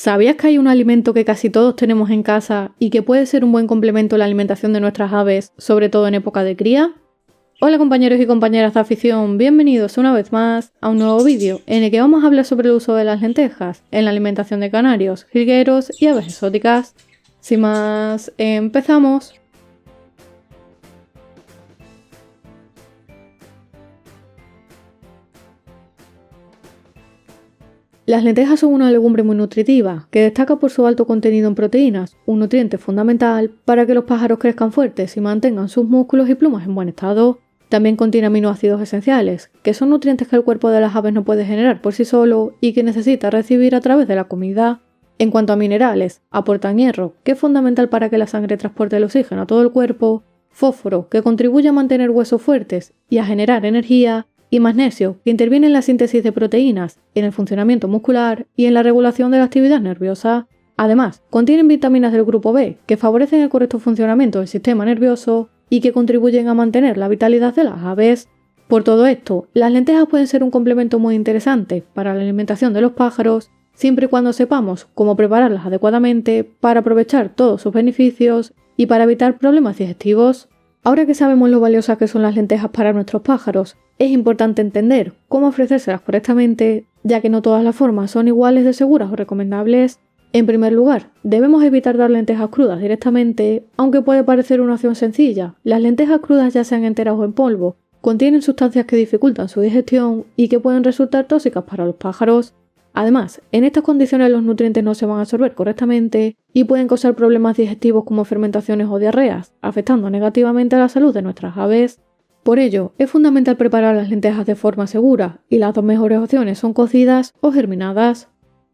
¿Sabías que hay un alimento que casi todos tenemos en casa y que puede ser un buen complemento a la alimentación de nuestras aves, sobre todo en época de cría? Hola compañeros y compañeras de afición, bienvenidos una vez más a un nuevo vídeo en el que vamos a hablar sobre el uso de las lentejas en la alimentación de canarios, jilgueros y aves exóticas. Sin más, empezamos. Las lentejas son una legumbre muy nutritiva, que destaca por su alto contenido en proteínas, un nutriente fundamental para que los pájaros crezcan fuertes y mantengan sus músculos y plumas en buen estado. También contiene aminoácidos esenciales, que son nutrientes que el cuerpo de las aves no puede generar por sí solo y que necesita recibir a través de la comida. En cuanto a minerales, aportan hierro, que es fundamental para que la sangre transporte el oxígeno a todo el cuerpo, fósforo, que contribuye a mantener huesos fuertes y a generar energía, y magnesio, que interviene en la síntesis de proteínas, en el funcionamiento muscular y en la regulación de la actividad nerviosa. Además, contienen vitaminas del grupo B, que favorecen el correcto funcionamiento del sistema nervioso y que contribuyen a mantener la vitalidad de las aves. Por todo esto, las lentejas pueden ser un complemento muy interesante para la alimentación de los pájaros, siempre y cuando sepamos cómo prepararlas adecuadamente para aprovechar todos sus beneficios y para evitar problemas digestivos. Ahora que sabemos lo valiosas que son las lentejas para nuestros pájaros, es importante entender cómo ofrecérselas correctamente, ya que no todas las formas son iguales de seguras o recomendables. En primer lugar, debemos evitar dar lentejas crudas directamente, aunque puede parecer una opción sencilla. Las lentejas crudas, ya sean enteras o en polvo, contienen sustancias que dificultan su digestión y que pueden resultar tóxicas para los pájaros. Además, en estas condiciones los nutrientes no se van a absorber correctamente y pueden causar problemas digestivos como fermentaciones o diarreas, afectando negativamente a la salud de nuestras aves. Por ello, es fundamental preparar las lentejas de forma segura y las dos mejores opciones son cocidas o germinadas.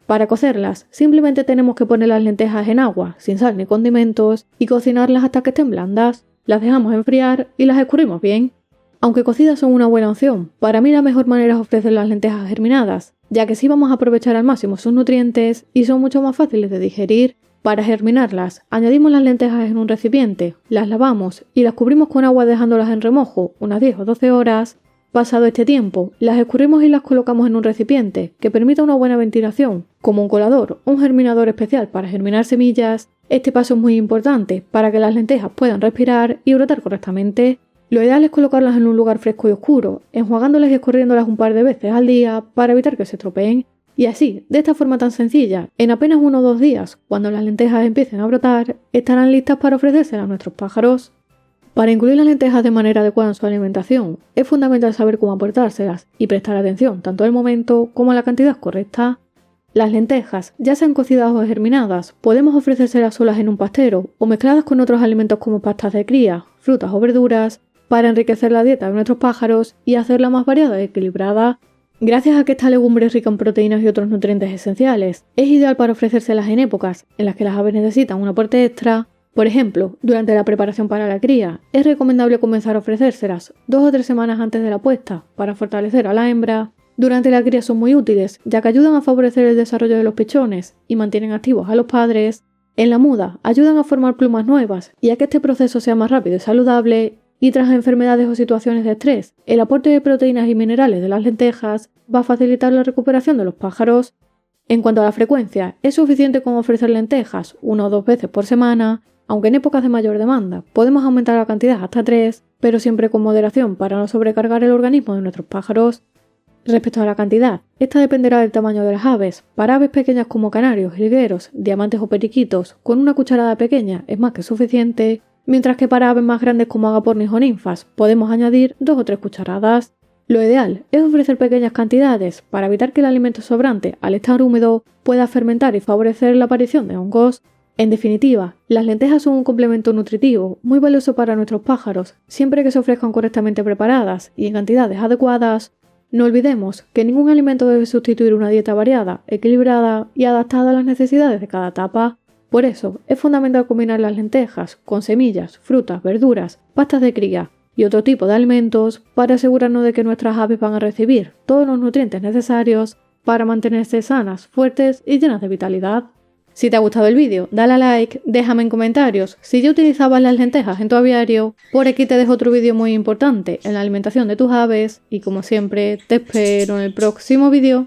Para cocerlas, simplemente tenemos que poner las lentejas en agua, sin sal ni condimentos, y cocinarlas hasta que estén blandas. Las dejamos enfriar y las escurrimos bien. Aunque cocidas son una buena opción, para mí la mejor manera es ofrecer las lentejas germinadas, ya que así vamos a aprovechar al máximo sus nutrientes y son mucho más fáciles de digerir. Para germinarlas, añadimos las lentejas en un recipiente, las lavamos y las cubrimos con agua dejándolas en remojo unas 10 o 12 horas. Pasado este tiempo, las escurrimos y las colocamos en un recipiente que permita una buena ventilación, como un colador o un germinador especial para germinar semillas. Este paso es muy importante para que las lentejas puedan respirar y brotar correctamente. Lo ideal es colocarlas en un lugar fresco y oscuro, enjuagándolas y escurriéndolas un par de veces al día para evitar que se estropeen. Y así, de esta forma tan sencilla, en apenas 1 o 2 días, cuando las lentejas empiecen a brotar, estarán listas para ofrecérselas a nuestros pájaros. Para incluir las lentejas de manera adecuada en su alimentación, es fundamental saber cómo aportárselas y prestar atención tanto al momento como a la cantidad correcta. Las lentejas, ya sean cocidas o germinadas, podemos ofrecérselas solas en un pastero o mezcladas con otros alimentos como pastas de cría, frutas o verduras, para enriquecer la dieta de nuestros pájaros y hacerla más variada y equilibrada. Gracias a que esta legumbre es rica en proteínas y otros nutrientes esenciales, es ideal para ofrecérselas en épocas en las que las aves necesitan un aporte extra. Por ejemplo, durante la preparación para la cría, es recomendable comenzar a ofrecérselas 2 o 3 semanas antes de la puesta para fortalecer a la hembra. Durante la cría son muy útiles, ya que ayudan a favorecer el desarrollo de los pichones y mantienen activos a los padres. En la muda, ayudan a formar plumas nuevas y a que este proceso sea más rápido y saludable. Y tras enfermedades o situaciones de estrés, el aporte de proteínas y minerales de las lentejas va a facilitar la recuperación de los pájaros. En cuanto a la frecuencia, es suficiente con ofrecer lentejas 1 o 2 veces por semana, aunque en épocas de mayor demanda podemos aumentar la cantidad hasta 3, pero siempre con moderación para no sobrecargar el organismo de nuestros pájaros. Respecto a la cantidad, esta dependerá del tamaño de las aves. Para aves pequeñas como canarios, jilgueros, diamantes o periquitos, con una cucharada pequeña es más que suficiente, mientras que para aves más grandes como agapornis o ninfas podemos añadir 2 o 3 cucharadas. Lo ideal es ofrecer pequeñas cantidades para evitar que el alimento sobrante, al estar húmedo, pueda fermentar y favorecer la aparición de hongos. En definitiva, las lentejas son un complemento nutritivo muy valioso para nuestros pájaros, siempre que se ofrezcan correctamente preparadas y en cantidades adecuadas. No olvidemos que ningún alimento debe sustituir una dieta variada, equilibrada y adaptada a las necesidades de cada etapa. Por eso, es fundamental combinar las lentejas con semillas, frutas, verduras, pastas de cría y otro tipo de alimentos para asegurarnos de que nuestras aves van a recibir todos los nutrientes necesarios para mantenerse sanas, fuertes y llenas de vitalidad. Si te ha gustado el vídeo, dale a like, déjame en comentarios si ya utilizabas las lentejas en tu aviario. Por aquí te dejo otro vídeo muy importante en la alimentación de tus aves y como siempre te espero en el próximo vídeo.